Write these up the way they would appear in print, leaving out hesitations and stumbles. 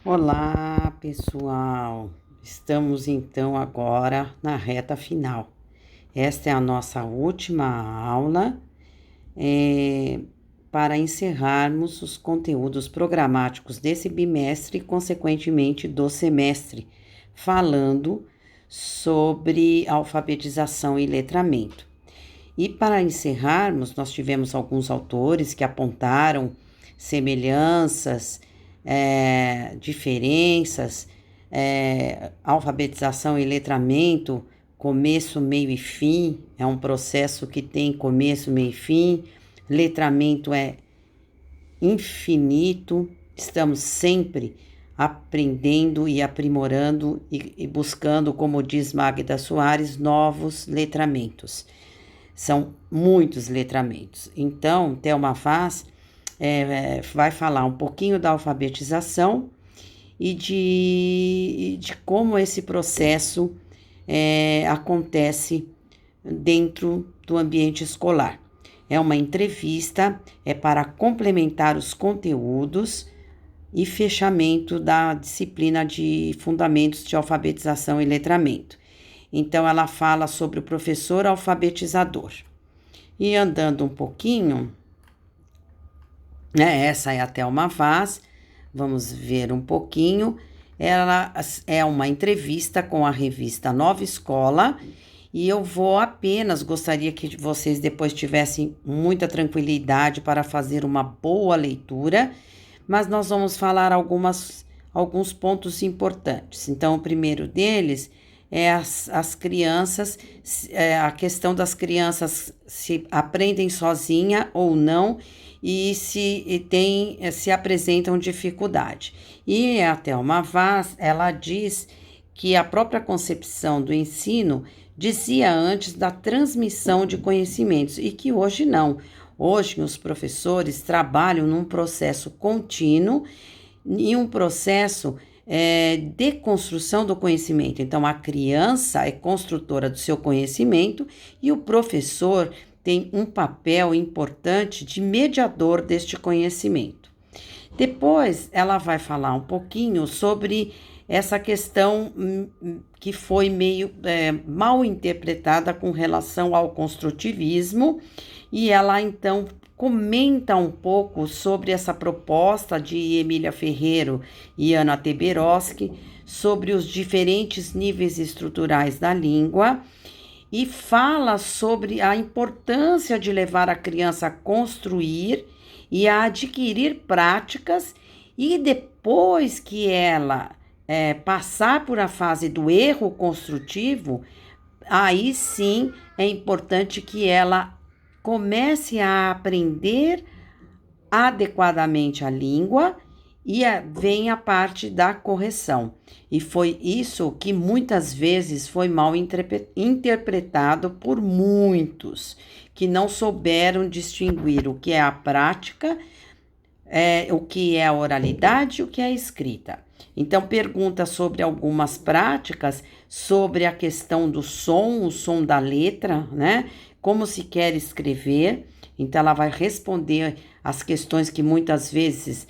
Olá, pessoal! Estamos então agora na reta final. Esta é a nossa última aula para encerrarmos os conteúdos programáticos desse bimestre e, consequentemente, do semestre, falando sobre alfabetização e letramento. E para encerrarmos, nós tivemos alguns autores que apontaram semelhanças, diferenças, alfabetização e letramento, começo, meio e fim, é um processo que tem começo, meio e fim, letramento é infinito, estamos sempre aprendendo e aprimorando e buscando, como diz Magda Soares, novos letramentos. São muitos letramentos. Então, Thelma Vaz vai falar um pouquinho da alfabetização e de como esse processo acontece dentro do ambiente escolar. É uma entrevista, é para complementar os conteúdos e fechamento da disciplina de Fundamentos de Alfabetização e Letramento. Então, ela fala sobre o professor alfabetizador. E andando um pouquinho, essa é a Thelma Vaz, vamos ver um pouquinho. Ela é uma entrevista com a revista Nova Escola e eu gostaria que vocês depois tivessem muita tranquilidade para fazer uma boa leitura, mas nós vamos falar alguns pontos importantes. Então, o primeiro deles é as crianças, a questão das crianças se aprendem sozinha ou não e se apresentam dificuldade. E a Thelma Vaz, ela diz que a própria concepção do ensino dizia antes da transmissão de conhecimentos e que hoje não. Hoje os professores trabalham num processo contínuo e um processo de construção do conhecimento. Então, a criança é construtora do seu conhecimento e o professor tem um papel importante de mediador deste conhecimento. Depois, ela vai falar um pouquinho sobre essa questão que foi meio mal interpretada com relação ao construtivismo, e ela então comenta um pouco sobre essa proposta de Emília Ferreiro e Ana Teberoski sobre os diferentes níveis estruturais da língua e fala sobre a importância de levar a criança a construir e a adquirir práticas e depois que ela passar por a fase do erro construtivo, aí sim é importante que ela comece a aprender adequadamente a língua e vem a parte da correção. E foi isso que muitas vezes foi mal interpretado por muitos, que não souberam distinguir o que é a prática, o que é a oralidade e o que é a escrita. Então, pergunta sobre algumas práticas, sobre a questão do som, o som da letra, né? Como se quer escrever. Então, ela vai responder as questões que muitas vezes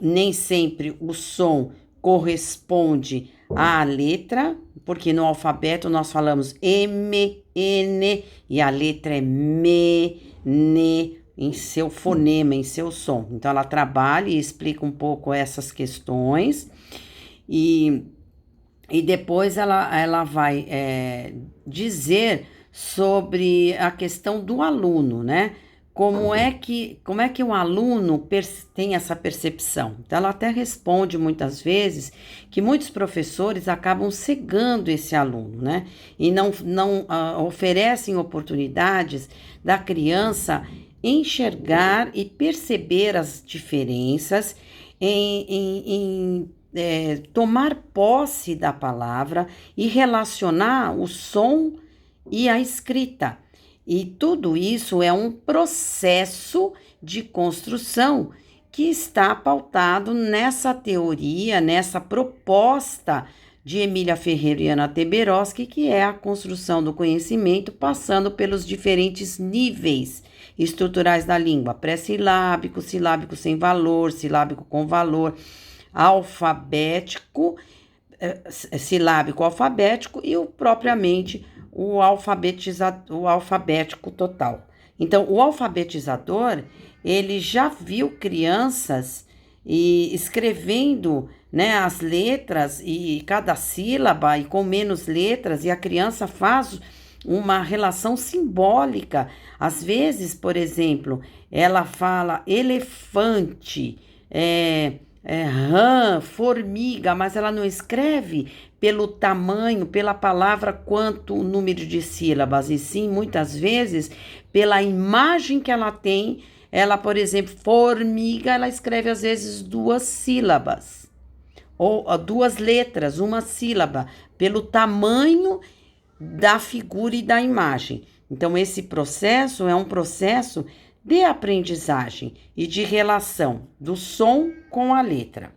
nem sempre o som corresponde à letra, porque no alfabeto nós falamos M, N, e a letra é M, N, em seu fonema, em seu som. Então, ela trabalha e explica um pouco essas questões e depois ela vai dizer sobre a questão do aluno, né? Como é que o aluno tem essa percepção? Então, ela até responde muitas vezes que muitos professores acabam cegando esse aluno, né? E não oferecem oportunidades da criança enxergar e perceber as diferenças, em tomar posse da palavra e relacionar o som e a escrita. E tudo isso é um processo de construção que está pautado nessa teoria, nessa proposta de Emília Ferreiro e Ana Teberoski, que é a construção do conhecimento passando pelos diferentes níveis estruturais da língua, pré-silábico, silábico sem valor, silábico com valor, alfabético, silábico alfabético e propriamente o alfabético total. Então, o alfabetizador, ele já viu crianças escrevendo, né, as letras e cada sílaba e com menos letras, e a criança faz uma relação simbólica. Às vezes, por exemplo, ela fala elefante, rã, formiga, mas ela não escreve pelo tamanho, pela palavra, quanto o número de sílabas, e sim, muitas vezes, pela imagem que ela tem. Ela, por exemplo, formiga, ela escreve às vezes 2 sílabas, ou 2 letras, uma sílaba, pelo tamanho da figura e da imagem. Então, esse processo é um processo de aprendizagem e de relação do som com a letra.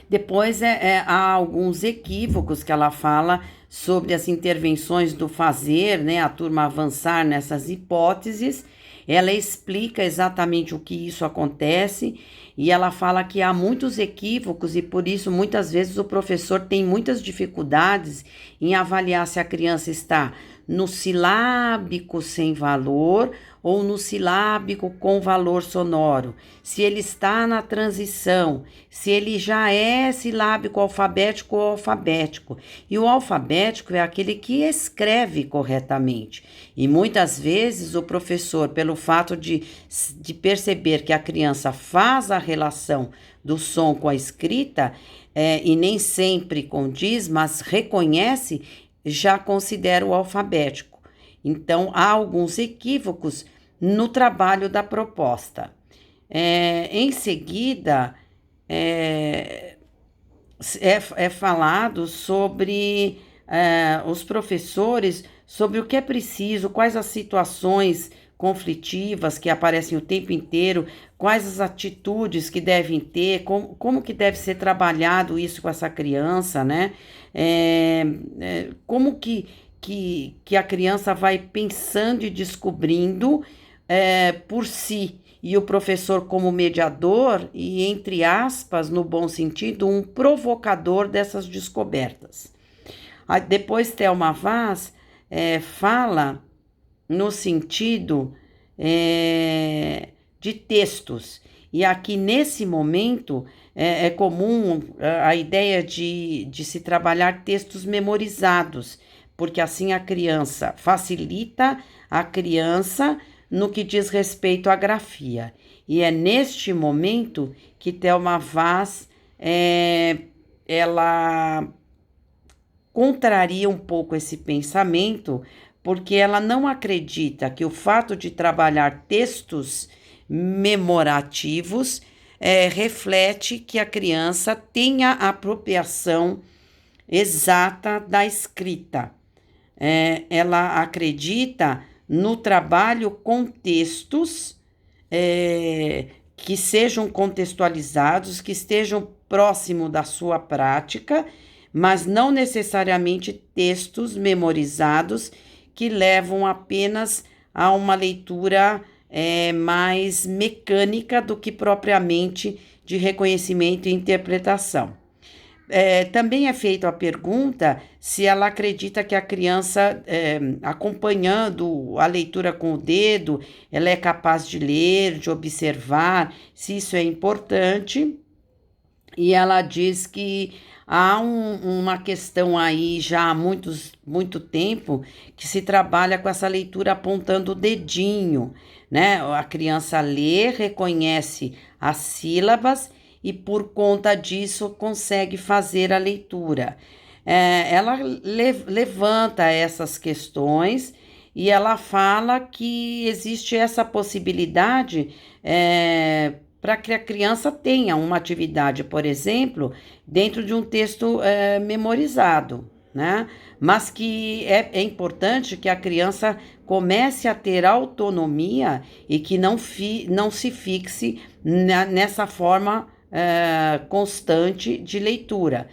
Depois há alguns equívocos que ela fala sobre as intervenções do fazer, né, a turma avançar nessas hipóteses. Ela explica exatamente o que isso acontece e ela fala que há muitos equívocos e por isso muitas vezes o professor tem muitas dificuldades em avaliar se a criança está no silábico sem valor ou no silábico com valor sonoro, se ele está na transição, se ele já é silábico alfabético ou alfabético. E o alfabético é aquele que escreve corretamente. E muitas vezes o professor, pelo fato de perceber que a criança faz a relação do som com a escrita, e nem sempre condiz, mas reconhece, já considera o alfabético. Então, há alguns equívocos no trabalho da proposta. Em seguida, é falado sobre os professores, sobre o que é preciso, quais as situações conflitivas que aparecem o tempo inteiro, quais as atitudes que devem ter, como que deve ser trabalhado isso com essa criança, né? Como que a criança vai pensando e descobrindo por si, e o professor como mediador e, entre aspas, no bom sentido, um provocador dessas descobertas. Depois, Thelma Vaz fala no sentido de textos, e aqui nesse momento é comum a ideia de se trabalhar textos memorizados, porque assim a criança facilita a criança no que diz respeito à grafia. E é neste momento que Thelma Vaz ela contraria um pouco esse pensamento, porque ela não acredita que o fato de trabalhar textos memorativos reflete que a criança tenha a apropriação exata da escrita. Ela acredita no trabalho com textos que sejam contextualizados, que estejam próximo da sua prática, mas não necessariamente textos memorizados que levam apenas a uma leitura mais mecânica do que propriamente de reconhecimento e interpretação. Também é feita a pergunta se ela acredita que a criança, acompanhando a leitura com o dedo, ela é capaz de ler, de observar, se isso é importante. E ela diz que há uma questão aí já há muito tempo que se trabalha com essa leitura apontando o dedinho, né? A criança lê, reconhece as sílabas e por conta disso consegue fazer a leitura. Ela levanta essas questões e ela fala que existe essa possibilidade para que a criança tenha uma atividade, por exemplo, dentro de um texto memorizado, né? Mas que é importante que a criança comece a ter autonomia e que não se fixe nessa forma constante de leitura.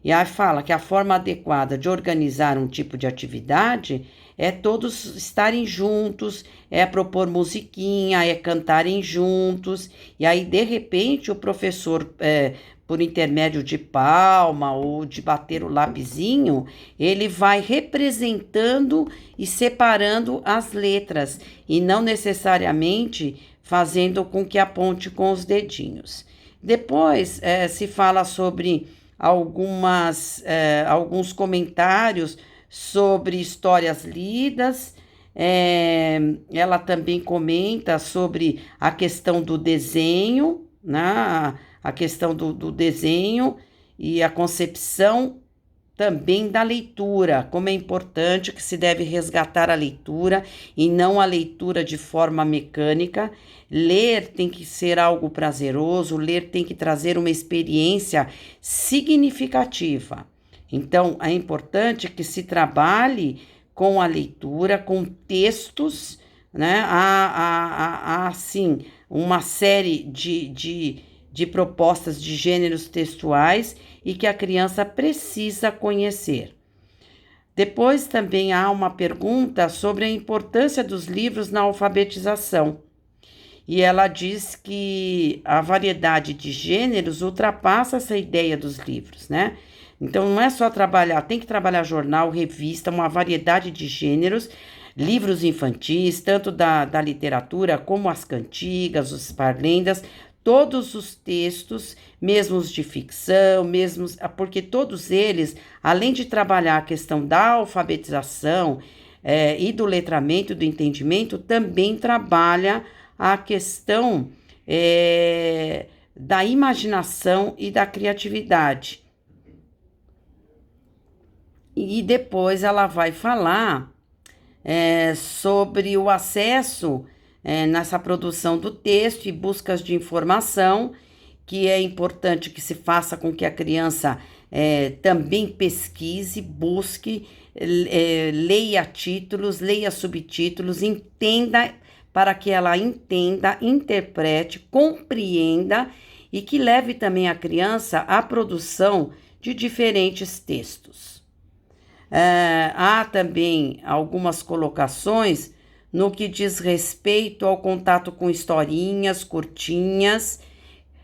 E aí fala que a forma adequada de organizar um tipo de atividade é todos estarem juntos, é propor musiquinha, é cantarem juntos, e aí de repente o professor, por intermédio de palma ou de bater o lapisinho, ele vai representando e separando as letras, e não necessariamente fazendo com que aponte com os dedinhos. Depois se fala sobre alguns comentários sobre histórias lidas. Ela também comenta sobre a questão do desenho, né? A questão do desenho e a concepção também da leitura, como é importante que se deve resgatar a leitura e não a leitura de forma mecânica. Ler tem que ser algo prazeroso, ler tem que trazer uma experiência significativa. Então, é importante que se trabalhe com a leitura, com textos, né? Há assim, uma série de propostas de gêneros textuais e que a criança precisa conhecer. Depois também há uma pergunta sobre a importância dos livros na alfabetização. E ela diz que a variedade de gêneros ultrapassa essa ideia dos livros, né? Então não é só trabalhar, tem que trabalhar jornal, revista, uma variedade de gêneros, livros infantis, tanto da literatura como as cantigas, os parlendas, todos os textos, mesmo os de ficção, porque todos eles, além de trabalhar a questão da alfabetização e do letramento, do entendimento, também trabalha a questão da imaginação e da criatividade. E depois ela vai falar sobre o acesso nessa produção do texto e buscas de informação, que é importante que se faça com que a criança também pesquise, busque, leia títulos, leia subtítulos, entenda, para que ela entenda, interprete, compreenda e que leve também a criança à produção de diferentes textos. Há também algumas colocações no que diz respeito ao contato com historinhas curtinhas.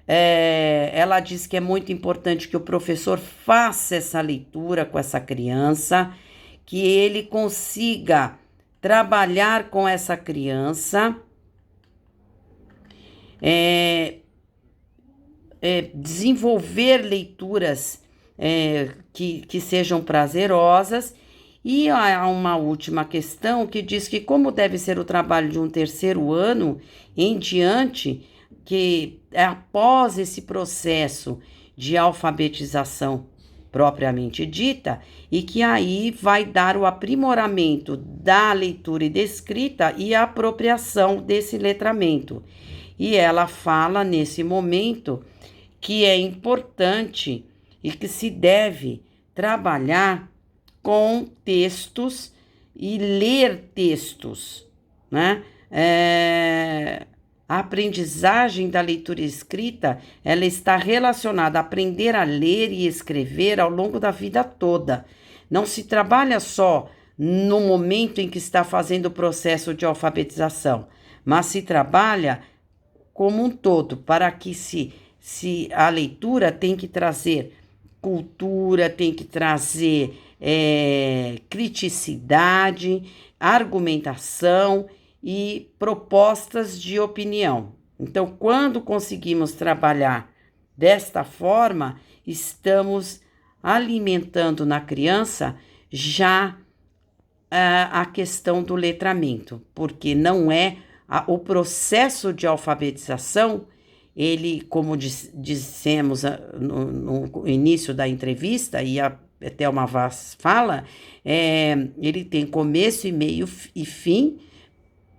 Ela diz que é muito importante que o professor faça essa leitura com essa criança, que ele consiga trabalhar com essa criança, desenvolver leituras que sejam prazerosas. E há uma última questão que diz que como deve ser o trabalho de um terceiro ano em diante, que após esse processo de alfabetização propriamente dita, e que aí vai dar o aprimoramento da leitura e da escrita e a apropriação desse letramento. E ela fala nesse momento que é importante e que se deve trabalhar com textos e ler textos, né? A aprendizagem da leitura e escrita, ela está relacionada a aprender a ler e escrever ao longo da vida toda. Não se trabalha só no momento em que está fazendo o processo de alfabetização, mas se trabalha como um todo, para que se a leitura tem que trazer cultura, tem que trazer criticidade, argumentação e propostas de opinião. Então, quando conseguimos trabalhar desta forma, estamos alimentando na criança já a questão do letramento, porque não é o processo de alfabetização. Ele, como dissemos no início da entrevista, e até uma Vaz fala, ele tem começo e meio e fim,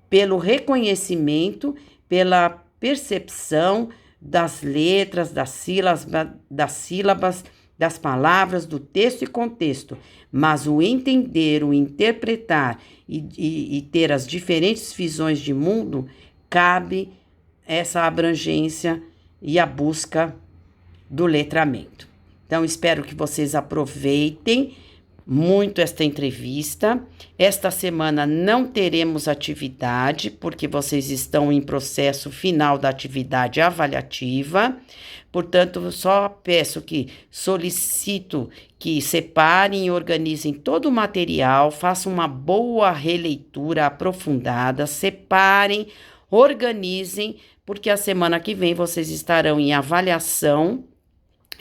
pelo reconhecimento, pela percepção das letras, das sílabas, das palavras, do texto e contexto. Mas o entender, o interpretar e ter as diferentes visões de mundo, cabe essa abrangência e a busca do letramento. Então, espero que vocês aproveitem. muito esta entrevista. Esta semana não teremos atividade, porque vocês estão em processo final da atividade avaliativa. Portanto, só peço que solicito que separem e organizem todo o material, façam uma boa releitura aprofundada, separem, organizem, porque a semana que vem vocês estarão em avaliação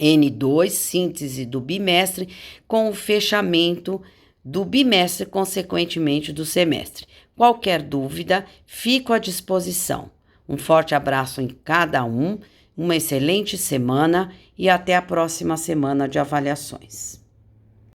N2, síntese do bimestre, com o fechamento do bimestre, consequentemente do semestre. Qualquer dúvida, fico à disposição. Um forte abraço em cada um, uma excelente semana e até a próxima semana de avaliações.